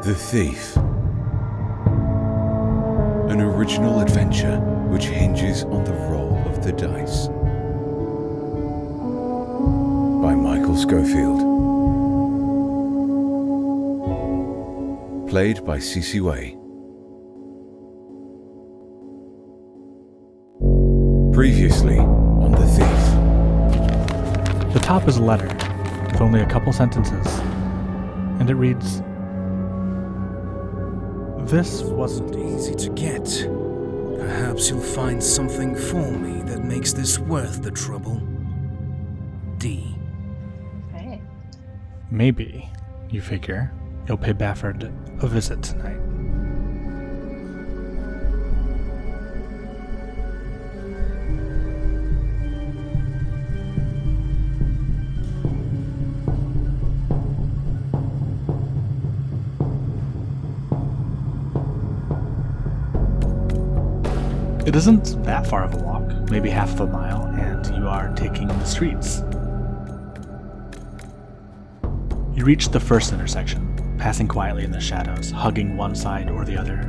The Thief. An original adventure which hinges on the roll of the dice. By Michael Schofield. Played by Cece Way. Previously on The Thief. The top is a letter with only a couple sentences, and it reads, "This wasn't easy to get. Perhaps you'll find something for me that makes this worth the trouble. D." Right. Maybe, you figure, you'll pay Bafford a visit tonight. It isn't that far of a walk, maybe half of a mile, and you are taking the streets. You reach the first intersection, passing quietly in the shadows, hugging one side or the other.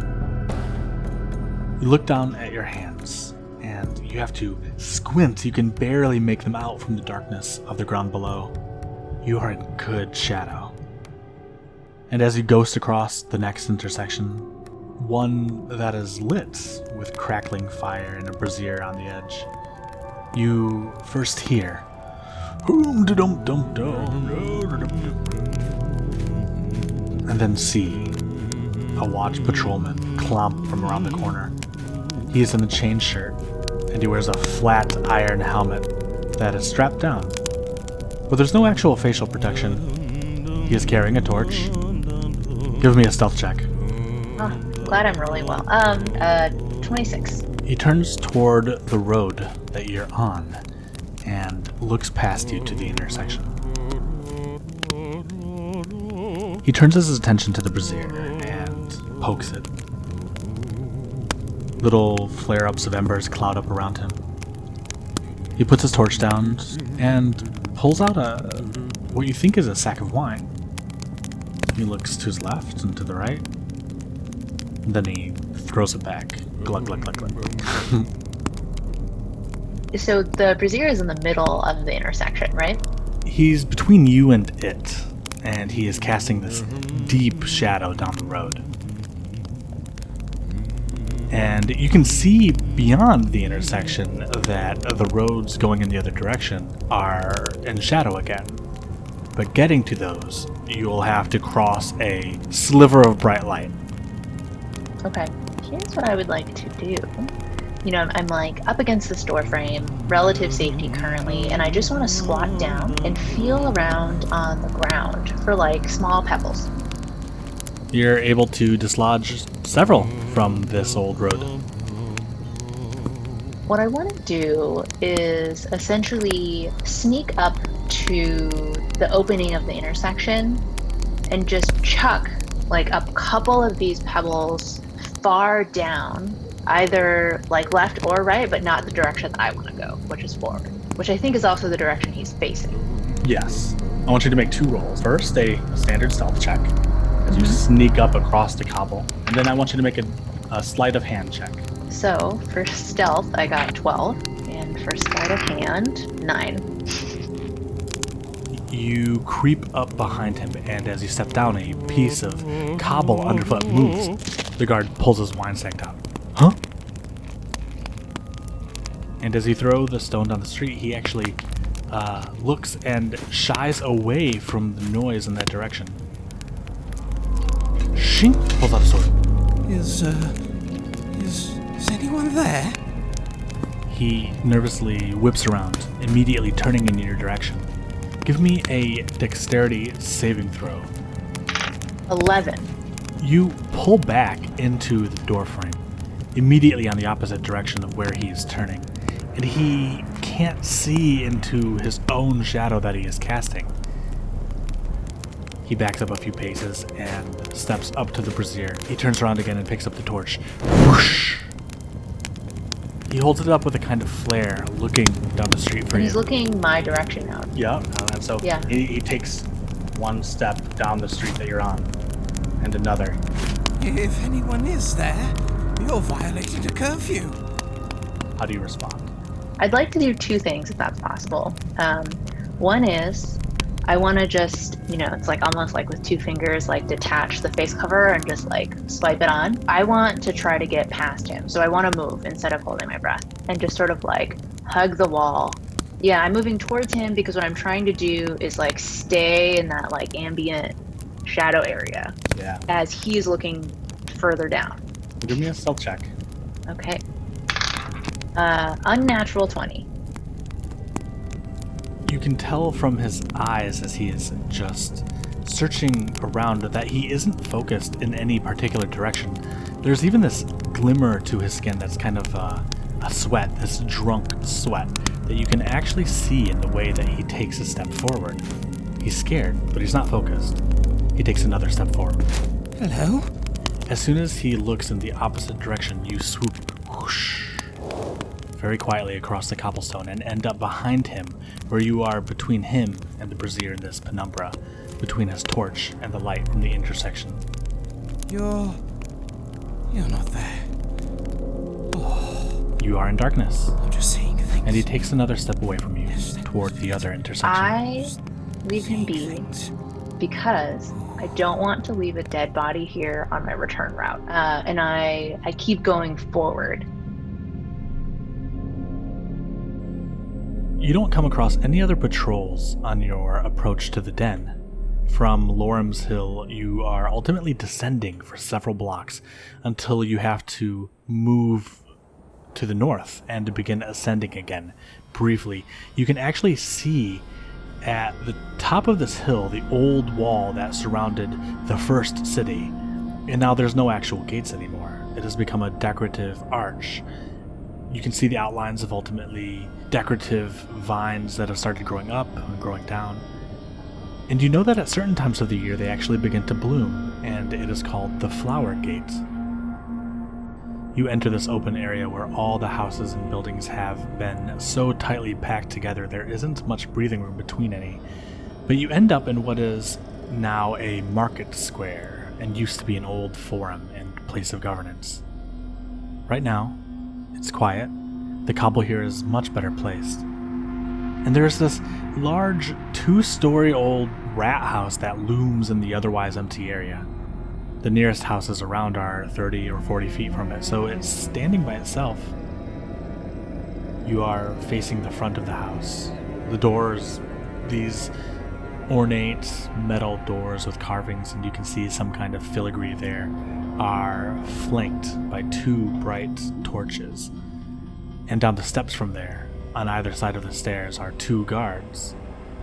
You look down at your hands, and you have to squint. You can barely make them out from the darkness of the ground below. You are in good shadow. And as you ghost across the next intersection, one that is lit with crackling fire and a brazier on the edge, you first hear and then see a watch patrolman clomp from around the corner. He is in a chain shirt, and he wears a flat iron helmet that is strapped down, but there's no actual facial protection. He is carrying a torch. Give me a stealth check. Oh, glad I'm rolling well. 26. He turns toward the road that you're on and looks past you to the intersection. He turns his attention to the brazier and pokes it. Little flare-ups of embers cloud up around him. He puts his torch down and pulls out what you think is a sack of wine. He looks to his left and to the right. Then he throws it back. Glug, glug, glug, glug. So the brazier is in the middle of the intersection, right? He's between you and it, and he is casting this deep shadow down the road. And you can see beyond the intersection that the roads going in the other direction are in shadow again. But getting to those, you'll have to cross a sliver of bright light. Okay, here's what I would like to do. You know, I'm like up against this door frame, relative safety currently, and I just want to squat down and feel around on the ground for like small pebbles. You're able to dislodge several from this old road. What I want to do is essentially sneak up to the opening of the intersection and just chuck like a couple of these pebbles far down, either like left or right, but not the direction that I want to go, which is forward, which I think is also the direction he's facing. Yes. I want you to make two rolls. First, a standard stealth check as you sneak up across the cobble, and then I want you to make a sleight of hand check. So for stealth, I got 12, and for sleight of hand, 9. You creep up behind him, and as you step down, a piece of cobble underfoot moves. The guard pulls his wine sack out. Huh? And as you throw the stone down the street, he actually looks and shies away from the noise in that direction. Shink! Pulls out a sword. Is anyone there? He nervously whips around, immediately turning in your direction. Give me a dexterity saving throw. 11. You pull back into the doorframe, immediately on the opposite direction of where he is turning, and he can't see into his own shadow that he is casting. He backs up a few paces and steps up to the brazier. He turns around again and picks up the torch. Whoosh! He holds it up with a kind of flare, looking down the street for you. He's looking my direction now. Yeah, and so Yeah. he takes one step down the street that you're on, and another. If anyone is there, you're violating a curfew. How do you respond? I'd like to do two things if that's possible. One is I want to just, it's like almost like with two fingers, like detach the face cover and just like swipe it on. I want to try to get past him. So I want to move instead of holding my breath and just sort of like hug the wall. Yeah, I'm moving towards him because what I'm trying to do is like stay in that like ambient shadow area. Yeah. As he's looking further down. Give me a stealth check. Okay. Unnatural 20. You can tell from his eyes as he is just searching around that he isn't focused in any particular direction. There's even this glimmer to his skin that's kind of a sweat, this drunk sweat, that you can actually see in the way that he takes a step forward. He's scared, but he's not focused. He takes another step forward. Hello? As soon as he looks in the opposite direction, you swoop whoosh, very quietly across the cobblestone and end up behind him, where you are between him and the brazier in this penumbra, between his torch and the light from the intersection. You're not there. You are in darkness. I'm just seeing things. And he takes another step away from you, toward the other intersection. I leave him be because I don't want to leave a dead body here on my return route. And I keep going forward. You don't come across any other patrols on your approach to the den. From Lorim's Hill, you are ultimately descending for several blocks until you have to move to the north and to begin ascending again. Briefly, you can actually see at the top of this hill the old wall that surrounded the first city, and now there's no actual gates anymore. It has become a decorative arch. You can see the outlines of ultimately decorative vines that have started growing up and growing down. And you know that at certain times of the year they actually begin to bloom, and it is called the Flower Gate. You enter this open area where all the houses and buildings have been so tightly packed together there isn't much breathing room between any. But you end up in what is now a market square and used to be an old forum and place of governance. Right now, it's quiet. The cobble here is much better placed. And there's this large 2-story old rat house that looms in the otherwise empty area. The nearest houses around are 30 or 40 feet from it, so it's standing by itself. You are facing the front of the house. The doors, these ornate metal doors with carvings, and you can see some kind of filigree there, are flanked by 2 bright torches. And down the steps from there, on either side of the stairs, are 2 guards,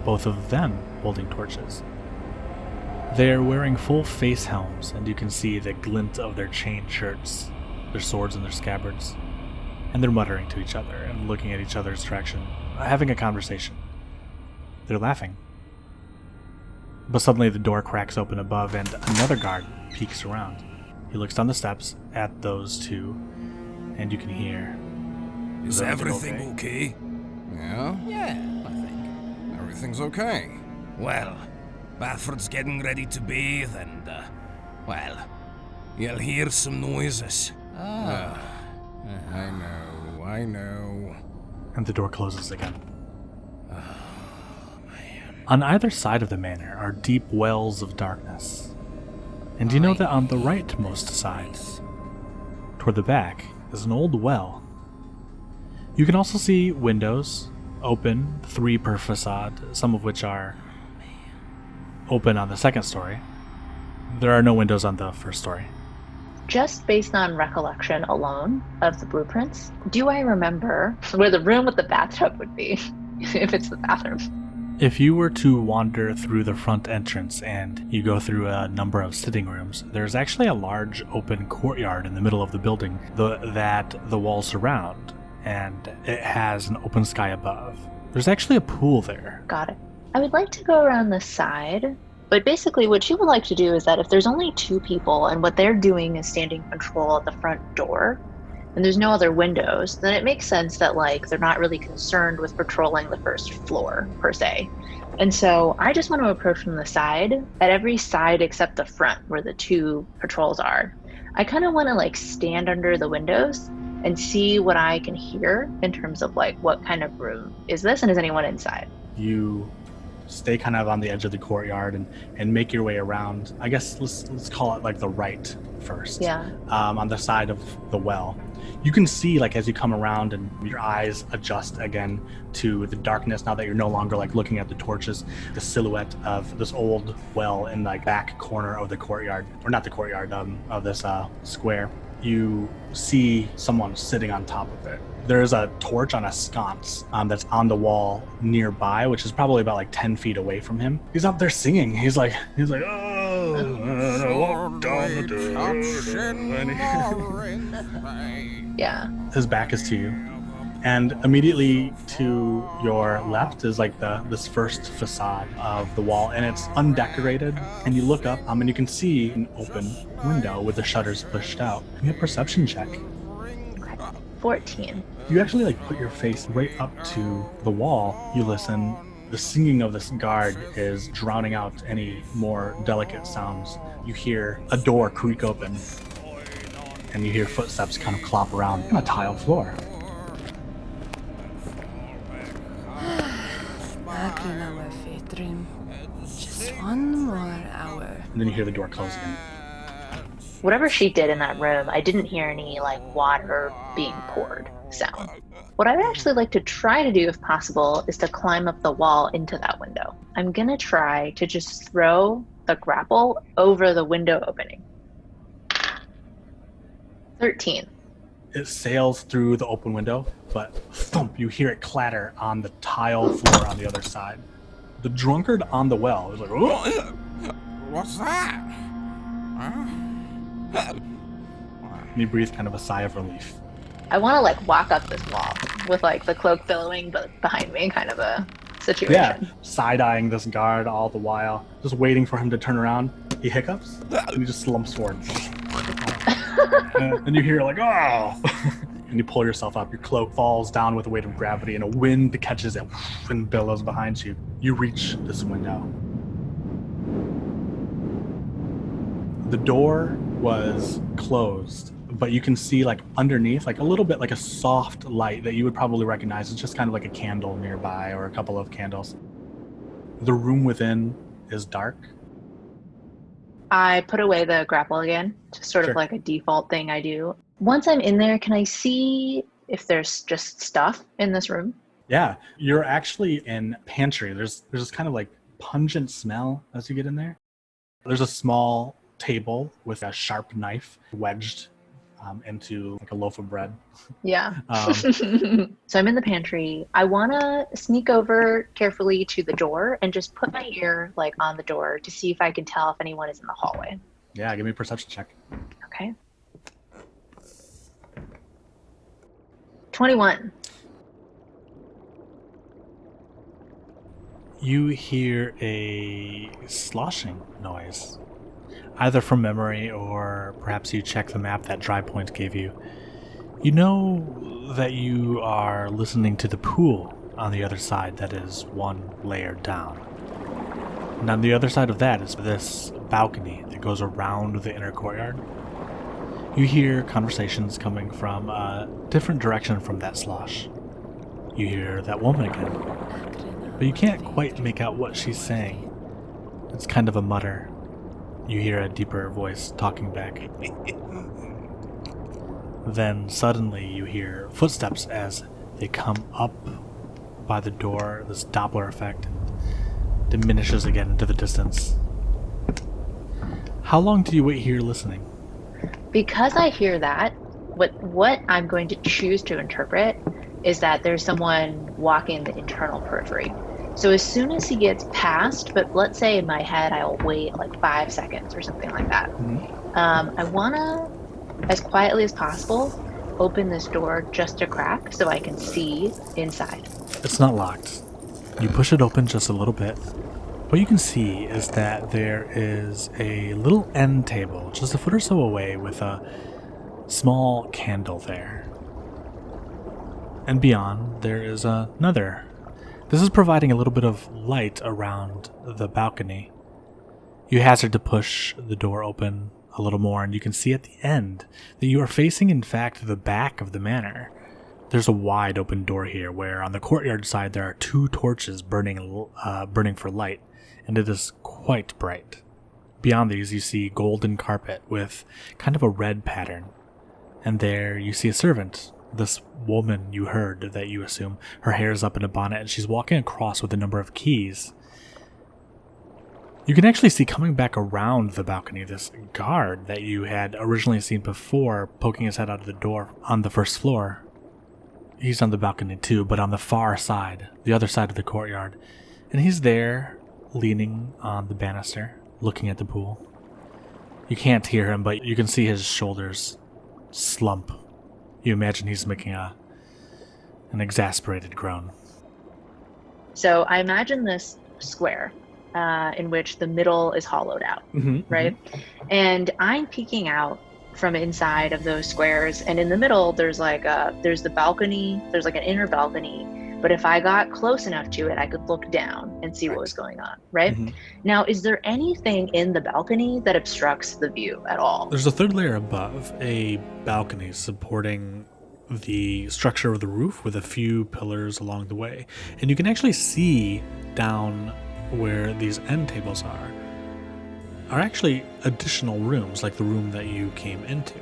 both of them holding torches. They are wearing full face helms, and you can see the glint of their chain shirts, their swords and their scabbards. And they're muttering to each other and looking at each other's direction, having a conversation. They're laughing. But suddenly the door cracks open above and another guard peeks around. He looks down the steps at those 2, and you can hear... Is everything okay? Yeah? Yeah, I think. Everything's okay. Well, Bafford's getting ready to bathe and, you'll hear some noises. I know. And the door closes again. On either side of the manor are deep wells of darkness. And you know that on the rightmost side, toward the back, is an old well. You can also see windows, open, 3 per facade, some of which are open on the second story. There are no windows on the first story. Just based on recollection alone of the blueprints, do I remember where the room with the bathtub would be, if it's the bathroom? If you were to wander through the front entrance and you go through a number of sitting rooms, there's actually a large open courtyard in the middle of the building that the walls surround, and it has an open sky above. There's actually a pool there. Got it. I would like to go around the side, but basically what she would like to do is that if there's only 2 people and what they're doing is standing patrol at the front door, and there's no other windows, then it makes sense that like they're not really concerned with patrolling the first floor per se. And so I just want to approach from the side, at every side except the front where the two patrols are. I kind of want to like stand under the windows and see what I can hear in terms of like what kind of room is this and is anyone inside? You stay kind of on the edge of the courtyard and make your way around. I guess let's call it like the right first. Yeah. On the side of the well. You can see like as you come around and your eyes adjust again to the darkness now that you're no longer like looking at the torches, the silhouette of this old well in the back corner of the courtyard, or not the courtyard, of this square. You see someone sitting on top of it. There's a torch on a sconce that's on the wall nearby, which is probably about like 10 feet away from him. He's up there singing. He's like, oh, Yeah. his back is to you. And immediately to your left is like this first facade of the wall, and it's undecorated. And you look up and you can see an open window with the shutters pushed out. Give me a perception check. Okay. 14. You actually like put your face right up to the wall. You listen. The singing of this guard is drowning out any more delicate sounds. You hear a door creak open, and you hear footsteps kind of clop around on a tile floor. Just one more hour. And then you hear the door close again. Whatever she did in that room, I didn't hear any like water being poured sound. What I would actually like to try to do if possible is to climb up the wall into that window. I'm gonna try to just throw the grapple over the window opening. 13. It sails through the open window, but thump, you hear it clatter on the tile floor on the other side. The drunkard on the well is like, "Oh!" What's that? Huh? And he breathes kind of a sigh of relief. I want to like walk up this wall with like the cloak billowing but behind me, kind of a situation. Yeah, side-eyeing this guard all the while, just waiting for him to turn around. He hiccups, and he just slumps forward. And you hear like, oh! And you pull yourself up. Your cloak falls down with the weight of gravity, and a wind catches it and billows behind you. You reach this window. The door was closed, but you can see like underneath, like a little bit like a soft light that you would probably recognize. It's just kind of like a candle nearby or a couple of candles. The room within is dark. I put away the grapple again, just sort Sure. of like a default thing I do. Once I'm in there, can I see if there's just stuff in this room? Yeah, you're actually in pantry. There's this kind of like pungent smell as you get in there. There's a small table with a sharp knife wedged into like a loaf of bread. Yeah. So I'm in the pantry. I want to sneak over carefully to the door and just put my ear like on the door to see if I can tell if anyone is in the hallway. Yeah, give me a perception check. Okay. 21. You hear a sloshing noise, either from memory or perhaps you check the map that Dry Point gave you. You know that you are listening to the pool on the other side that is one layer down. And on the other side of that is this balcony that goes around the inner courtyard. You hear conversations coming from a different direction from that slosh. You hear that woman again, but you can't quite make out what she's saying. It's kind of a mutter. You hear a deeper voice talking back. Then suddenly you hear footsteps as they come up by the door, this Doppler effect diminishes again into the distance. How long do you wait here listening? Because I hear that, what I'm going to choose to interpret is that there's someone walking the internal periphery. So as soon as he gets past, but let's say in my head I'll wait like 5 seconds or something like that. I want to, as quietly as possible, open this door just a crack so I can see inside. It's not locked. You push it open just a little bit. What you can see is that there is a little end table just a foot or so away with a small candle there. And beyond, there is another. This is providing a little bit of light around the balcony. You hazard to push the door open a little more, and you can see at the end that you are facing, in fact, the back of the manor. There's a wide open door here where on the courtyard side there are 2 torches burning for light, and it is quite bright. Beyond these you see golden carpet with kind of a red pattern, and there you see a servant. This woman you heard that you assume, her hair is up in a bonnet, and she's walking across with a number of keys. You can actually see coming back around the balcony this guard that you had originally seen before poking his head out of the door on the first floor. He's on the balcony too, but on the far side, the other side of the courtyard. And he's there, leaning on the banister, looking at the pool. You can't hear him, but you can see his shoulders slump. You imagine he's making an exasperated groan. So I imagine this square in which the middle is hollowed out, right? And I'm peeking out from inside of those squares, and in the middle there's the balcony, there's like an inner balcony, but if I got close enough to it I could look down and see what was going on, right? Now, is there anything in the balcony that obstructs the view at all? There's a third layer above, a balcony supporting the structure of the roof with a few pillars along the way, and you can actually see down where these end tables are actually additional rooms, like the room that you came into.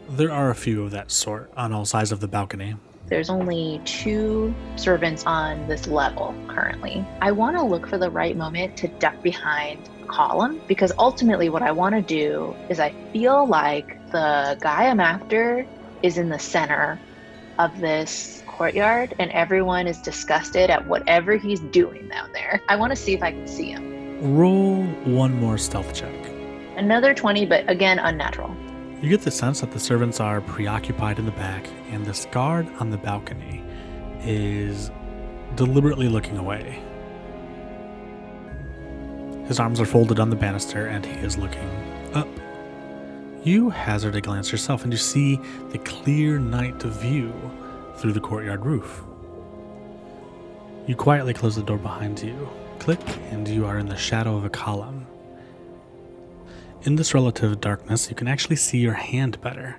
There are a few of that sort on all sides of the balcony. There's only 2 servants on this level currently. I want to look for the right moment to duck behind a column, because ultimately what I want to do is I feel like the guy I'm after is in the center of this courtyard and everyone is disgusted at whatever he's doing down there. I want to see if I can see him. Roll one more stealth check. Another 20, but again, unnatural. You get the sense that the servants are preoccupied in the back, and this guard on the balcony is deliberately looking away. His arms are folded on the banister, and he is looking up. You hazard a glance yourself, and you see the clear night view through the courtyard roof. You quietly close the door behind you. Click, and you are in the shadow of a column. In this relative darkness, you can actually see your hand better.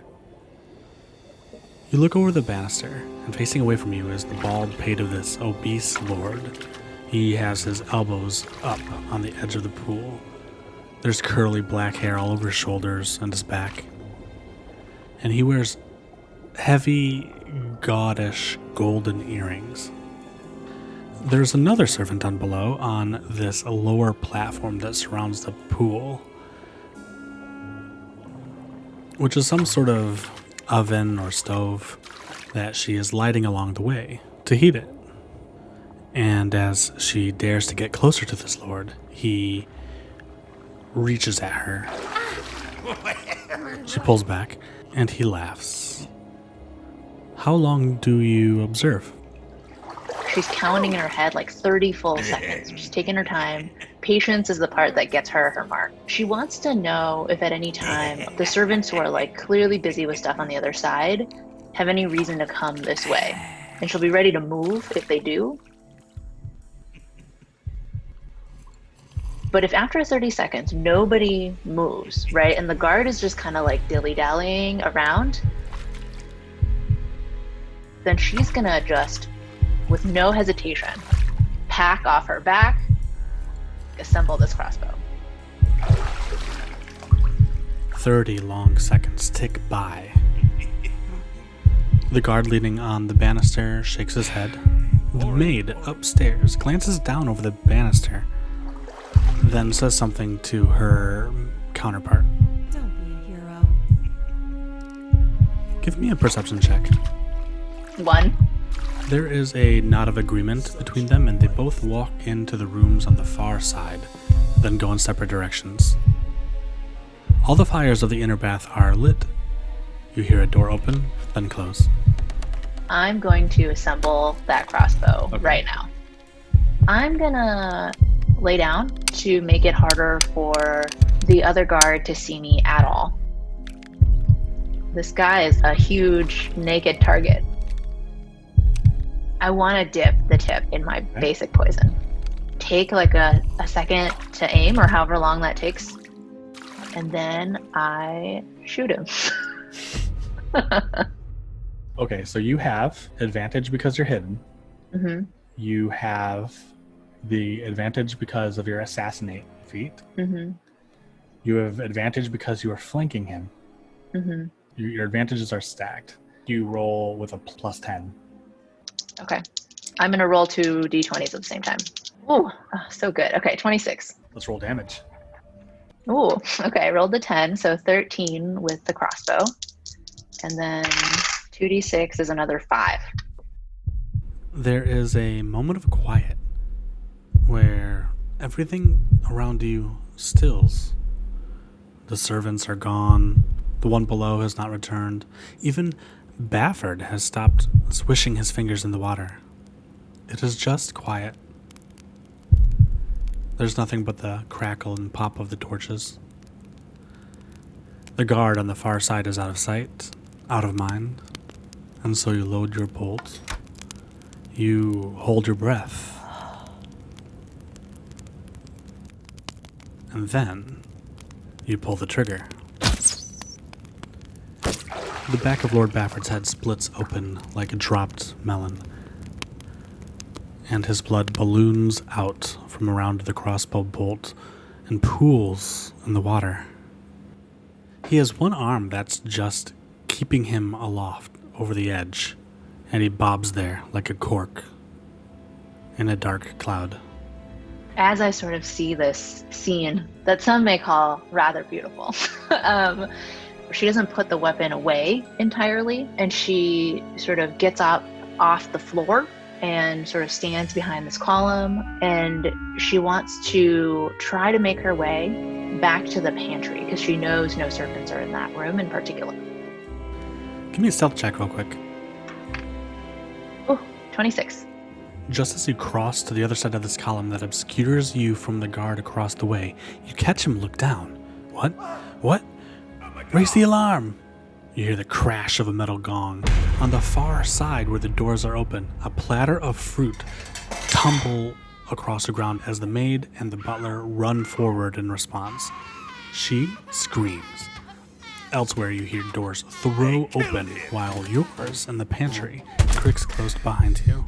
You look over the banister, and facing away from you is the bald pate of this obese lord. He has his elbows up on the edge of the pool. There's curly black hair all over his shoulders and his back. And he wears heavy, gaudish golden earrings. There's another servant down below on this lower platform that surrounds the pool, which is some sort of oven or stove that she is lighting along the way to heat it. And as she dares to get closer to this lord, he reaches at her. She pulls back, and he laughs. How long do you observe? She's counting in her head like 30 full seconds. She's taking her time. Patience is the part that gets her mark. She wants to know if at any time the servants who are like clearly busy with stuff on the other side have any reason to come this way. And she'll be ready to move if they do. But if after 30 seconds nobody moves, right, and the guard is just kind of like dilly-dallying around, then she's gonna just, with no hesitation, pack off her back, assemble this crossbow. 30 long seconds tick by. The guard leaning on the banister shakes his head. The maid upstairs glances down over the banister, then says something to her counterpart. Don't be a hero. Give me a perception check. 1. There is a nod of agreement between them, and they both walk into the rooms on the far side, then go in separate directions. All the fires of the inner bath are lit. You hear a door open, then close. I'm going to assemble that crossbow right now. I'm gonna lay down to make it harder for the other guard to see me at all. This guy is a huge naked target. I want to dip the tip in my basic poison. Take like a second to aim, or however long that takes, and then I shoot him. Okay, so you have advantage because you're hidden. Mm-hmm. You have the advantage because of your assassinate feat. Mm-hmm. You have advantage because you are flanking him. Mm-hmm. Your advantages are stacked. You roll with a plus 10. Okay. I'm going to roll 2 d20s at the same time. Ooh, so good. Okay, 26. Let's roll damage. Ooh, okay. I rolled the 10, so 13 with the crossbow. And then 2d6 is another 5. There is a moment of quiet where everything around you stills. The servants are gone. The one below has not returned. Even Bafford has stopped swishing his fingers in the water. It is just quiet. There's nothing but the crackle and pop of the torches. The guard on the far side is out of sight, out of mind, and so you load your bolt. You hold your breath. And then you pull the trigger. The back of Lord Bafford's head splits open like a dropped melon, and his blood balloons out from around the crossbow bolt and pools in the water. He has one arm that's just keeping him aloft over the edge, and he bobs there like a cork in a dark cloud. As I sort of see this scene that some may call rather beautiful, she doesn't put the weapon away entirely, and she sort of gets up off the floor and sort of stands behind this column, and she wants to try to make her way back to the pantry because she knows no servants are in that room in particular. Give me a stealth check real quick. Oh, 26. Just as you cross to the other side of this column that obscures you from the guard across the way, you catch him look down. What? What? Raise the alarm! You hear the crash of a metal gong. On the far side where the doors are open, a platter of fruit tumble across the ground as the maid and the butler run forward in response. She screams. Elsewhere you hear doors throw open while yours and the pantry creaks closed behind you,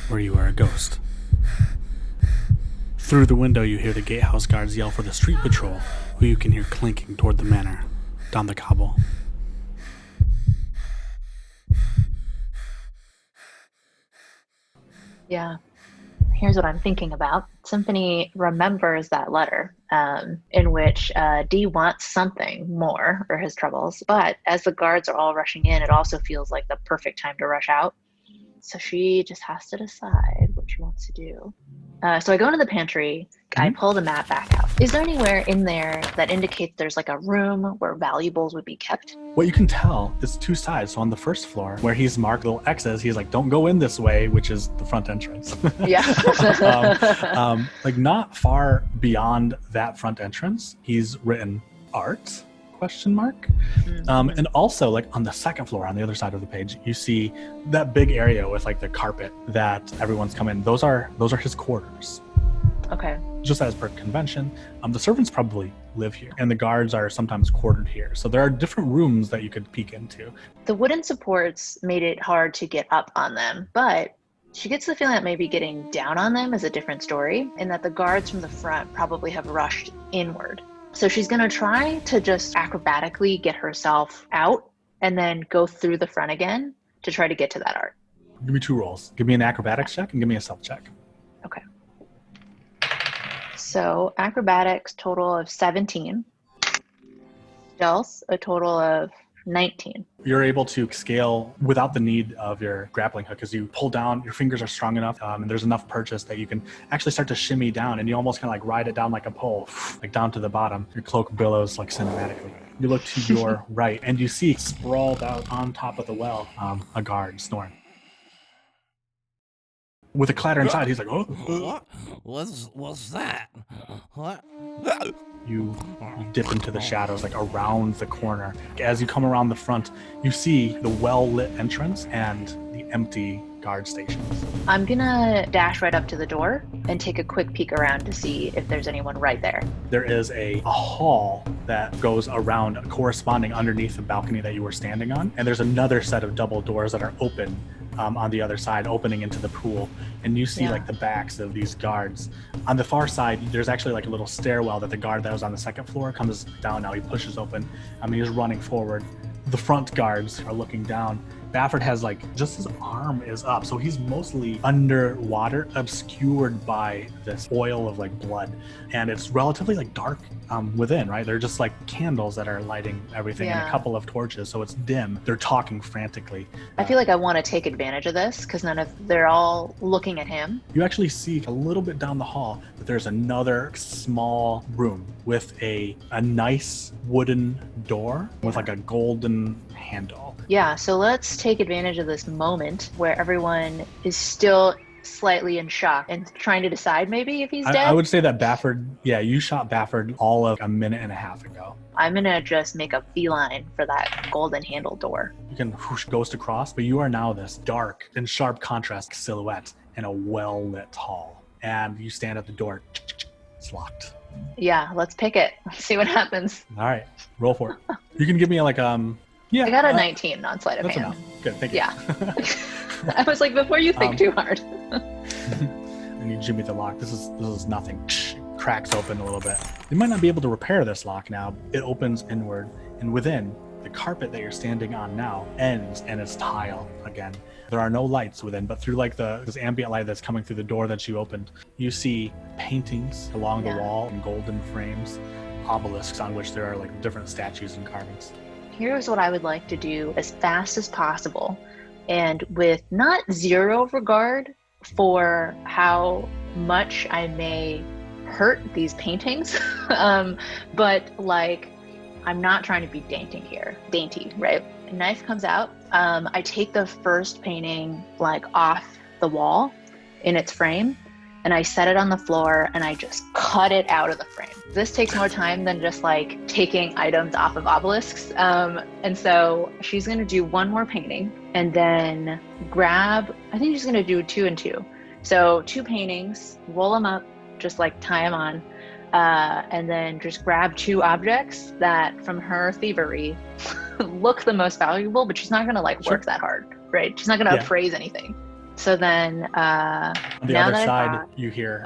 where you are a ghost. Through the window you hear the gatehouse guards yell for the street patrol, who you can hear clinking toward the manor, down the cobble. Yeah. Here's what I'm thinking about. Symphony remembers that letter in which Dee wants something more for his troubles, but as the guards are all rushing in, it also feels like the perfect time to rush out. So she just has to decide what she wants to do. So I go into the pantry, I pull the map back out. Is there anywhere in there that indicates there's like a room where valuables would be kept? What you can tell is two sides. So on the first floor, where he's marked little X's, he's like, don't go in this way, which is the front entrance. Yeah. Like not far beyond that front entrance, he's written art, ? And also like on the second floor, on the other side of the page, you see that big area with like the carpet that everyone's come in. Those are his quarters. Okay. Just as per convention, the servants probably live here, and the guards are sometimes quartered here. So there are different rooms that you could peek into. The wooden supports made it hard to get up on them, but she gets the feeling that maybe getting down on them is a different story, and that the guards from the front probably have rushed inward. So she's going to try to just acrobatically get herself out and then go through the front again to try to get to that art. Give me 2 rolls. Give me an acrobatics check and give me a stealth check. Okay. So acrobatics, total of 17. Stealth, a total of 19. You're able to scale without the need of your grappling hook, because you pull down, your fingers are strong enough, and there's enough purchase that you can actually start to shimmy down, and you almost kind of like ride it down like a pole, like down to the bottom. Your cloak billows like cinematically. You look to your right, and you see sprawled out on top of the well, a guard snoring. with a clatter inside. He's like, oh. What's that? What? You dip into the shadows, like around the corner. As you come around the front, you see the well-lit entrance and the empty guard stations. I'm gonna dash right up to the door and take a quick peek around to see if there's anyone right there. There is a hall that goes around, corresponding underneath the balcony that you were standing on. And there's another set of double doors that are open on the other side, opening into the pool. And you see like the backs of these guards. On the far side, there's actually like a little stairwell that the guard that was on the second floor comes down now. He pushes open. He's running forward. The front guards are looking down. Bafford has like, just his arm is up. So he's mostly underwater, obscured by this oil of like blood. And it's relatively like dark within, right? They're just like candles that are lighting everything and a couple of torches. So it's dim. They're talking frantically. I feel like I want to take advantage of this because they're all looking at him. You actually see a little bit down the hall that there's another small room with a nice wooden door with like a golden handle. Yeah, so let's take advantage of this moment where everyone is still slightly in shock and trying to decide maybe if he's dead. I would say that Bafford, you shot Bafford all of a minute and a half ago. I'm gonna just make a beeline for that golden handle door. You can whoosh ghost across, but you are now this dark and sharp contrast silhouette in a well-lit hall. And you stand at the door. It's locked. Yeah, let's pick it. Let's see what happens. All right, roll for it. You can give me like I got a 19 on sleight of hand. Enough. Good, thank you. Yeah. I was like, before you think too hard. And you jimmy the lock. This is nothing. Cracks open a little bit. You might not be able to repair this lock now. It opens inward, and within, the carpet that you're standing on now ends and it's tile again. There are no lights within, but through like this ambient light that's coming through the door that you opened, you see paintings along the wall in golden frames, obelisks on which there are like different statues and carvings. Here's what I would like to do as fast as possible, and with not zero regard for how much I may hurt these paintings, but like, I'm not trying to be dainty, right? A knife comes out. I take the first painting like off the wall in its frame, and I set it on the floor and I just cut it out of the frame. This takes more time than just like taking items off of obelisks. And so she's gonna do one more painting and then I think she's gonna do 2 and 2. So 2 paintings, roll them up, just like tie them on, and then just grab 2 objects that from her thievery look the most valuable, but she's not gonna like work that hard, right? She's not gonna appraise anything. So then, on the other side, you hear,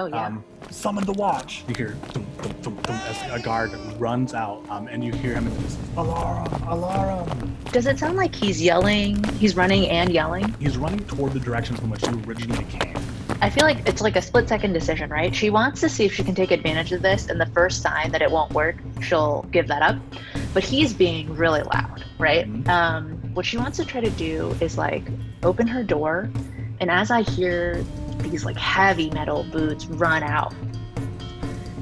summon the watch. You hear thum, thum, thum, thum, as a guard runs out, and you hear him in this, Alarum. Does it sound like he's yelling? He's running and yelling? He's running toward the direction from which you originally came. I feel like it's like a split-second decision, right? She wants to see if she can take advantage of this, and the first sign that it won't work, she'll give that up. But he's being really loud, right? Mm-hmm. What she wants to try to do is like open her door, and as I hear these like heavy metal boots run out,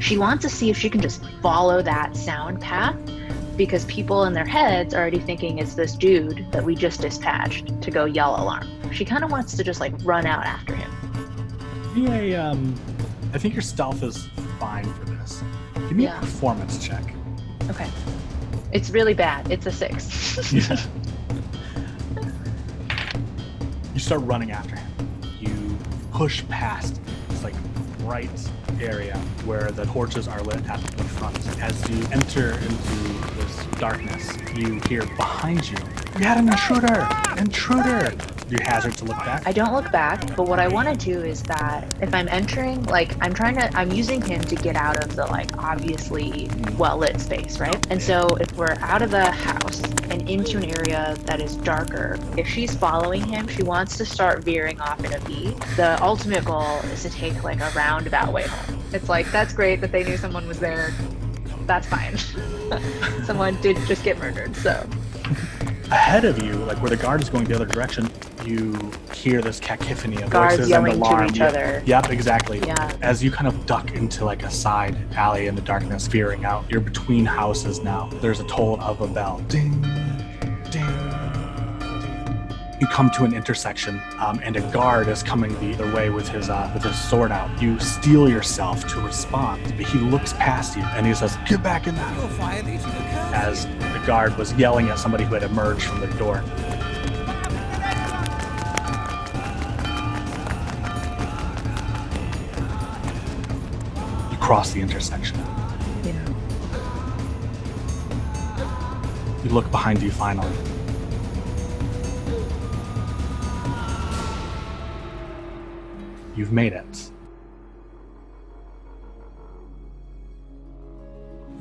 she wants to see if she can just follow that sound path, because people in their heads are already thinking it's this dude that we just dispatched to go yell alarm. She kind of wants to just like run out after him. Yeah, I think your stealth is fine for this. Give me a performance check. Okay. It's really bad. It's a 6. Yeah. You start running after him. You push past this like bright area where the torches are lit at the front. As you enter into this darkness, you hear behind you, "We had an intruder! Intruder!" Do you hazard to look back? I don't look back, but what I want to do is that if I'm entering, like I'm using him to get out of the like obviously well-lit space, right? And so if we're out of the house and into an area that is darker, if she's following him, she wants to start veering off in a V. The ultimate goal is to take like a roundabout way home. It's like, that's great that they knew someone was there. That's fine. Someone did just get murdered, so. Ahead of you, like where the guard is going the other direction, you hear this cacophony of guards voices yelling and alarm. to each other. Yep, exactly. Yeah. As you kind of duck into like a side alley in the darkness, veering out, you're between houses now. There's a toll of a bell. Ding, ding, ding. You come to an intersection, and a guard is coming the other way with his sword out. You steel yourself to respond, but he looks past you and he says, "Get back in that!" You're violating the code. As the guard was yelling at somebody who had emerged from the door. You cross the intersection. Yeah. You look behind you finally. You've made it.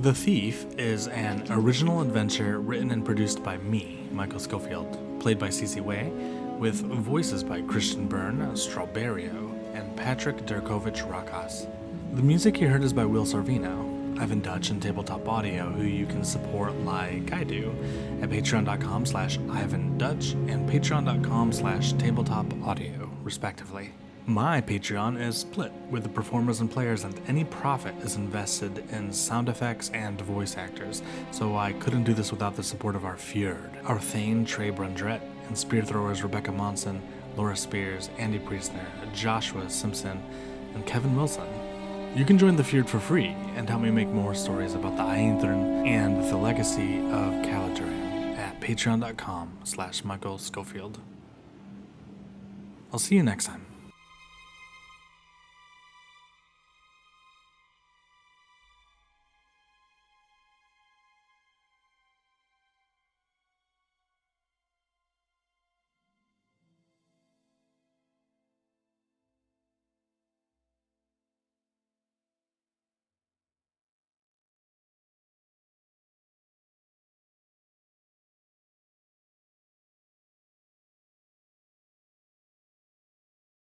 The Thief is an original adventure written and produced by me, Michael Schofield, played by Cece Way, with voices by Christian Byrne, Strawberrio, and Patrick Derkovich Rakas. The music you heard is by Will Sorvino, Ivan Dutch, and Tabletop Audio, who you can support like I do at patreon.com/Ivan Dutch and patreon.com/Tabletop Audio, respectively. My Patreon is split with the performers and players, and any profit is invested in sound effects and voice actors, so I couldn't do this without the support of our fyrd. Our thegn, Trei Brundrett, and spear throwers Rebekah Monson, Laura Spears, Andy Priestner, Joshua Simpson, and Kevin Wilson. You can join the fyrd for free and help me make more stories about the Aenthrin and the legacy of Caladuran at patreon.com/Michael Schofield. I'll see you next time.